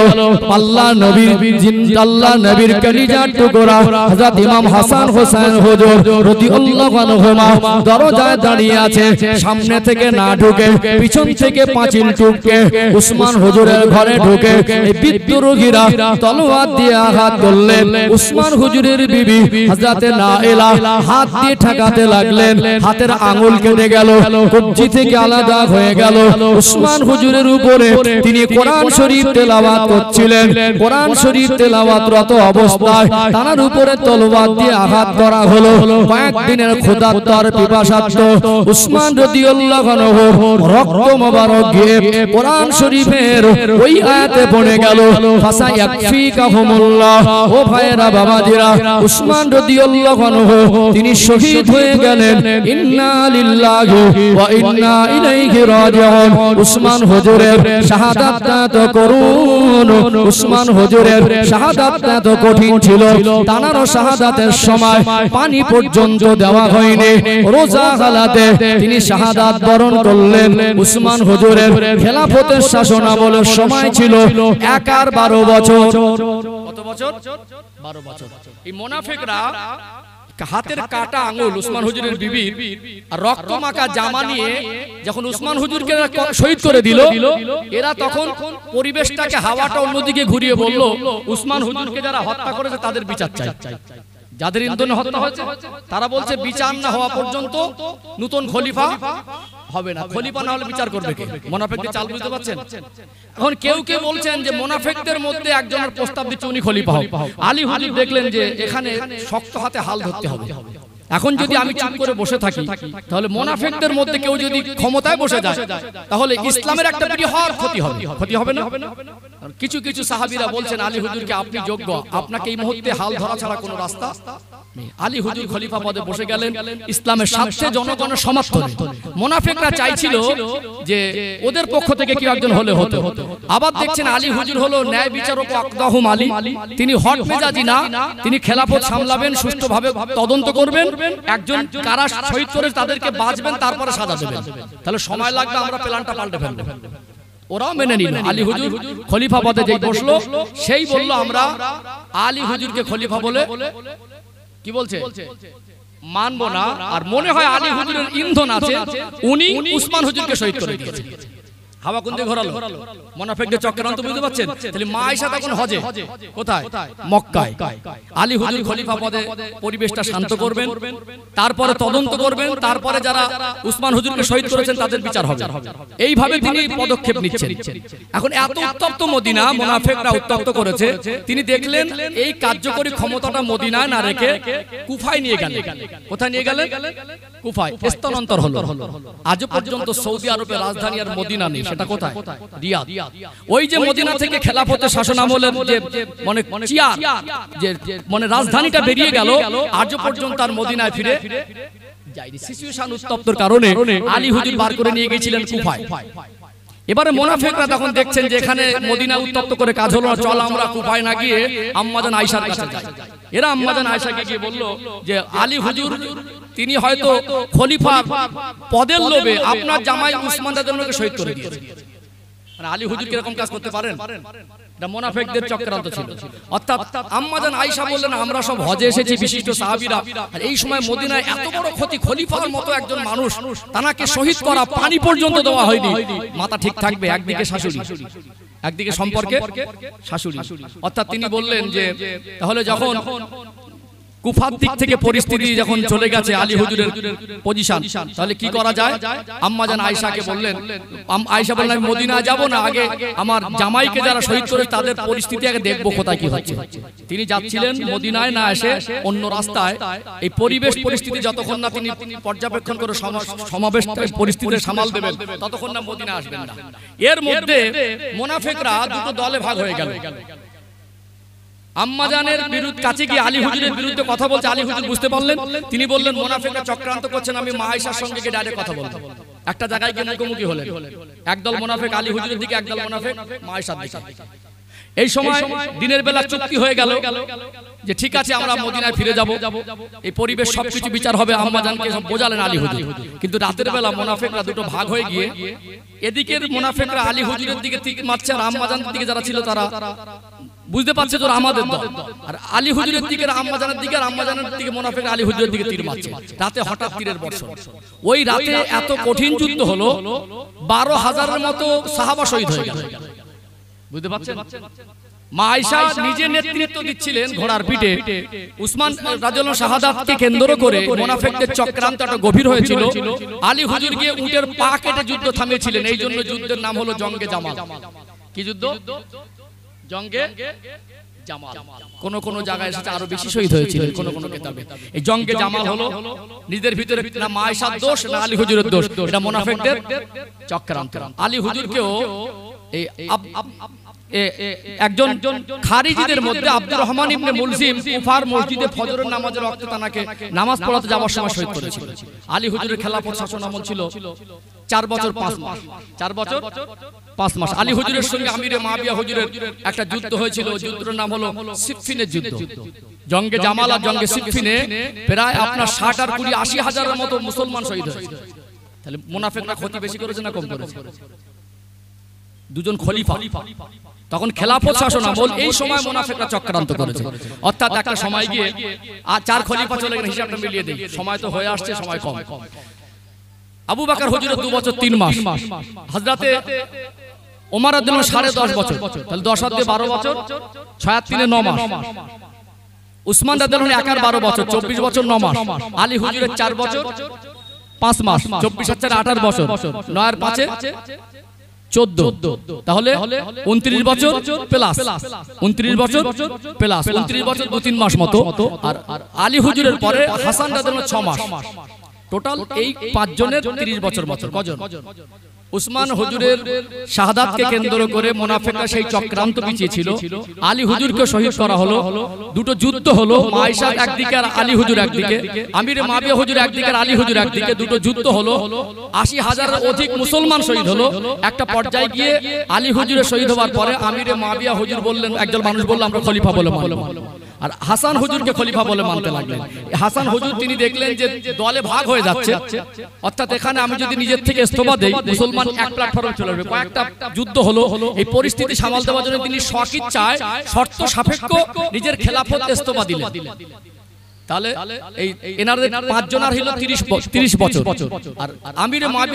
আল্লাহ নবীর আল্লাহ নবীর কলিজার টুকরা হযরত ইমাম হাসান হোসেন হুজুর রাদিয়াল্লাহু আনহুমা দরজায় দাঁড়িয়ে আছে। সামনে থেকে না ঢুকে পিছন থেকে পাঁচিল টুকে উসমান হুজুরের ঘরে ঢুকে এই বিদ্রোহীরা তলোয়ার দিয়ে আঘাত করলেন। উসমান হুজুরের বিবি হযরতে নাইলা হাত দিয়ে ঠেকাতে লাগলেন, হাতের আঙ্গুল কেটে গেল, কবজি থেকে আলাদা হয়ে গেল। উসমান হুজুরের উপরে তিনি কোরআন শরীফ তেলাওয়াত করছিলেন। কোরআন শরীফ তেলাওয়াতরত অবস্থায় তার উপরে তলোয়ার দিয়ে আঘাত করা হলো। কয়েকদিনের ক্ষুধার্ত আর পিপাসার্ত উসমান রাদিয়াল্লাহু আনহু রক্ত মোবারক গিয়ে কোরআন শরীফের ওই আয়াতে পড়ে গেল, ফাসা ইয়াকফিকাহুমুল্লাহ। ও ভাইরা বাবাজিরা, উসমান রাদিয়াল্লাহু আনহু তিনি শহীদ হয়ে গেলেন। ইন্না লিল্লাহি ওয়া ইন্না ইলাইহি রাজিউন। উসমান হুজুরের শাহাদাতটা তো করুন, উসমান হুজুরের শাহাদাতটা তো কঠিন ছিল। তানারও শাহাদাতের সময় পানি পর্যন্ত দেওয়া হয়নি। রোজা হালাতে তিনি শাহাদাত বরণ করলেন। উসমান হুজুরের খেলাফতের শাসনামলের সময় ছিল 11 বছর। কত বছর? 12 বছর। এই মুনাফিকরা হাতের কাটা আঙ্গুল উসমান হুজুরের বিবির আর রক্ত মাখা জামা নিয়ে যখন উসমান হুজুরকে শহীদ করে দিল, এরা তখন পরিবেশটাকে হাওয়াটা অন্যদিকে ঘুরিয়ে বলল, উসমান হুজুরকে যারা হত্যা করেছে তাদের বিচার চাই। যাদের ইন্ধনে হত্যা হয়েছে তারা বলছে বিচার না হওয়া পর্যন্ত নতুন খলিফা হবে না। খলিফা না হলে বিচার করবে কে? মুনাফিকদের চাল বুঝতে পারছেন? এখন কেউ কেউ বলছেন যে মুনাফিকদের মধ্যে একজনের প্রস্তাব দিচ্ছে উনি খলিফা হোক। আলী হুজুর দেখলেন যে এখানে শক্ত হাতে হাল ধরতে হবে। এখন যদি আমি চুপ করে বসে থাকি, তাহলে মুনাফিকদের মধ্যে কেউ যদি ক্ষমতায় বসে যায়, তাহলে ইসলামের একটা বৃহৎ ক্ষতি হবে। ক্ষতি হবে না? কিছু কিছু সাহাবীরা বলছেন, আলী হুজুরকে আপনি যোগ্য, আপনাকে এই মুহূর্তে হাল ধরা ছাড়া কোনো রাস্তা আলী হুজুর খলিফা পদে বসে গেলেন ইসলামের স্বার্থে জনগণের সমর্থনে। মুনাফিকরা চাইছিল যে ওদের পক্ষ থেকে কেউ একজন হলে হতো। আবার দেখছেন আলী হুজুর হলো ন্যায় বিচারক আকদাহুম আলী, তিনি হট মেজাজি না, তিনি খেলাফত সামলাবেন, সুষ্ঠুভাবে তদন্ত করবেন, একজন কারা শহীদ করে তাদেরকে বাঁচবেন, তারপরে সাজা দেবেন। তাহলে সময় লাগবে, আমরা প্ল্যানটা পাল্টে ফেলবো। ওরাও মেনে নিল। আলী হুজুর খলিফা পদে যেই বসলো, সেই বলল আমরা আলী হুজুরকে খলিফা বলে কি বলছে মানবো না। আর মনে হয় আলী হুজুরের ইন্ধন আছে, উনি উসমান হুজুরকে শহীদ করে দিয়েছে। হাওয়া কোন দিকে ঘোরালো? মুনাফিকদের চক্রান্ত, বুঝতে পারছেন? তাহলে মা আয়েশা তখন হজে, কোথায়? মক্কায়। আলী হুজুর খলিফা পদে পরিবেশটা শান্ত করবেন, তারপরে তদন্ত করবেন, তারপরে যারা উসমান হুজুরকে শহীদ করেছেন তাদের বিচার হবে। এইভাবে তিনি পদক্ষেপ নিচ্ছেন। এখন এত উত্তপ্ত মদিনা, মুনাফিকরা উত্তপ্ত করেছে, তিনি দেখলেন এই কার্যকরী ক্ষমতাটা মদিনায় না রেখে কুফায় নিয়ে গেলেন। কোথায় নিয়ে গেলেন? কুফায় স্থানান্তর হলো। আজ পর্যন্ত সৌদি আরবের রাজধানী আর মদিনা নেই, সেটা কোথায়? রিয়াদ। ওই যে মদিনা থেকে খেলাফতের শাসন আমলের যে মানে চিয়ার যে মানে রাজধানীটা বেরিয়ে গেল, আজ পর্যন্ত আর মদিনায় ফিরে যায়নি। সিচুয়েশন উত্তপ্তর কারণে আলী হুজুর বার করে নিয়ে গিয়েছিলেন কুফায়। এবারে মুনাফিকরা তখন দেখছেন যে এখানে মদিনা উত্তপ্ত করে কাজ হলো না, চল আমরা কুফায় না গিয়ে আম্মাজান আয়েশার কাছে যাই। এরা আম্মাজান আয়েশাকে গিয়ে বলল যে আলী হুজুর তিনি হয়তো খলিফা পদের লোভে আপনার জামাই উসমান রাদিয়াল্লাহু আনহুকে শহীদ করে দিয়েছে। মানে আলী হুজুর কিরকম কাজ করতে পারেন? এটা মুনাফিকদের চক্রান্ত ছিল। অর্থাৎ আম্মাজান আয়েশা বললেন আমরা সব হজে এসেছি, বিশিষ্ট সাহাবীরা, আর এই সময় মদিনায় এত বড় ক্ষতি, খলিফার মতো একজন মানুষ, তাকে শহীদ করা, পানি পর্যন্ত দেওয়া হয়নি। মাথা ঠিক থাকবে, একদিকে শাশুড়ি, একদিকে সম্পর্কে শাশুড়ি। অর্থাৎ তিনি বললেন যে তাহলে যখন কুফার দিক থেকে পরিস্থিতি যখন চলে গেছে আলী হুজুরের পজিশন, তাহলে কি করা যায়? আম্মাজান আয়েশাকে বললেন, আয়েশা বললেন আমি মদিনা যাব না, আগে আমার জামাইকে যারা শহীদ করে তাদের পরিস্থিতি আগে দেখবো কোথায় কি হচ্ছে। তিনি যাচ্ছিলেন মদিনায় না এসে অন্য রাস্তায়। এই পরিবেশ পরিস্থিতি যতক্ষণ না তিনি পর্যবেক্ষণ করে সমাবেশ পরিস্থিতি সামাল দেবেন, ততক্ষণ না মদিনা আসবেন না। এর মধ্যে মুনাফিকরা দুটো দলে ভাগ হয়ে গেল। আম্মাজানের বিরুদ্ধে কাছে গিয়ে আলী হুজুরের বিরুদ্ধে কথা বলছে। আলী হুজুর বুঝতে পারলেন, তিনি বললেন মুনাফিকরা চক্রান্ত করছেন, আমি মা আয়েশার সঙ্গে গিয়ে ডাইরেক্ট কথা বলবো। একটা জায়গায় গিয়ে মুখোমুখি হলেন, একদল মুনাফিক আলী হুজুরের দিকে, একদল মুনাফিক মা আয়েশার দিকে। এই সময় দিনের বেলা চুক্তি হয়ে গেল যে ঠিক আছে আমরা মদিনায় ফিরে যাব, এই পরিবেশ সবকিছু বিচার হবে। আম্মাজানকে সব বোঝালেন আলী হুজুর। কিন্তু রাতের বেলা মুনাফিকরা দুটো ভাগ হয়ে গিয়ে এদিকের মুনাফিকরা আলী হুজুরের দিকে তীর মারছে, আর আম্মাজানের দিকে যারা ছিল তারা বুঝতে পারছে তো আমাদের দল। আর আলী হুজুরের দিকে আম্মাজানের দিকে, আর আম্মাজানের দিকে মুনাফিকরা আলী হুজুরের দিকে তীর মারছে। রাতে হঠাৎ তীরের বর্ষণ। ওই রাতে এত কঠিন যুদ্ধ হলো, 12,000-এর মতো সাহাবা শহীদ হয়ে গেল। বুঝতে পারছেন? মা আয়েশা নিজে নেতৃত্ব দিচ্ছিলেন ঘোড়ার পিঠে। উসমান রাদিয়াল্লাহু শাহাদাতকে কেন্দ্র করে মুনাফিকদের চক্রান্তটা গভীর হয়েছিল। আলী হুজুর গিয়ে উটের পা কেটে যুদ্ধ থামিয়েছিলেন। এই জন্য যুদ্ধের নাম হলো জঙ্গে জামাল। কি যুদ্ধ? জঙ্গে জামাল। কোন কোন জায়গায় এসেছে আরো বেশি শহীদ হয়েছিল কোন কোন কিতাবে। এই জঙ্গে জামাল হলো নিজের ভিতরে না মা আয়েশার দোষ না আলী হুজুরের দোষ, এটা মুনাফিকদের চক্রান্ত। আলী হুজুরকেও এই একজন খারিজিদের মধ্যে আব্দুর রহমান ইবনে মুলজিম কুফার মসজিদে ফজরের নামাজের ওয়াক্তে তাকে নামাজ পড়াতে যাওয়ার সময় শহীদ করেছিল। আলী হুজুরের খেলাফত শাসন আমল ছিল 4 বছর 5 মাস। 4 বছর 5 মাস। আলী হুজুরের সঙ্গে আমিরে মুআবিয়া হুজুরের একটা যুদ্ধ হয়েছিল। যুদ্ধের নাম হলো সিফফিনের যুদ্ধ। জঙ্গে জামাল আর জঙ্গে সিফফিনে প্রায় আপনার 60 আর 20 80,000-এর মতো মুসলমান শহীদ হয়েছে। তাহলে মুনাফিকরা ক্ষতি বেশি করেছে না কম করেছে? দুজন খলিফা, তখন খেলাফত শাসন আমল, এই সময় মুনাফিকরা চক্রান্ত করেছে। অর্থাৎ একটা সময় গিয়ে আর 4 খলিফা চলে গেলেন, হিসাবটা মিলিয়ে দেই, সময় তো হয়ে আসছে, সময় কম। আবু বকর হুজুরের 2 বছর 3 মাস, হযরতে ওমর রাদিয়াল্লাহু 10.5 বছর, তাহলে 10 আর 12 বছর, 6 আর 3 9 মাস। উসমান রাদিয়াল্লাহু 1 আর 12 বছর, 24 বছর 9 মাস। আলী হুজুরের 4 বছর 5 মাস, 24 আর 4 18 বছর, 9 আর 5 14, তাহলে 29 বছর প্লাস 29 বছর প্লাস 29 বছর 2-3 মাস মতো। আর আলী হুজুরের পরে হাসান রাদিয়াল্লাহু 6 মাস। টোটাল এই 5 জনের 30 বছর বছর। কজন? উসমান হুজুরের শাহাদাতকে কেন্দ্র করে মুনাফিকরা সেই চক্রান্ত বিছিয়েছিল। আলী হুজুরকে শহীদ করা হলো, দুটো যুদ্ধ হলো, মাইশা একদিকে আর আলী হুজুর একদিকে, আমির মাবিয়া হুজুর একদিকে আর আলী হুজুর একদিকে, দুটো যুদ্ধ হলো, ৮০,০০০ অধিক মুসলমান শহীদ হলো। একটা পর্যায়ে গিয়ে আলী হুজুরের শহীদ হওয়ার পরে আমির মাবিয়া হুজুর বললেন, একজন মানুষ বলল আমরা খলিফা বলে মানব, আর হাসান হুজুরকে খলিফা বলে মানতে লাগলেন। হাসান হুজুর তিনি দেখলেন যে দলে ভাগ হয়ে যাচ্ছে, অর্থাৎ এখানে আমি যদি নিজের থেকে ইস্তফা দেই মুসলমান এক প্ল্যাটফর্মে চলে আসবে। কয়েকটা যুদ্ধ হলো, এই পরিস্থিতি সামাল দেওয়ার জন্য তিনি স্বইচ্ছায় শর্ত সাপেক্ষ নিজের খেলাফত ইস্তফা দিলেন। তাহলে এই এনাদের ৫ জনের হলো ৩০ বছর, আর আমির মাবিয়া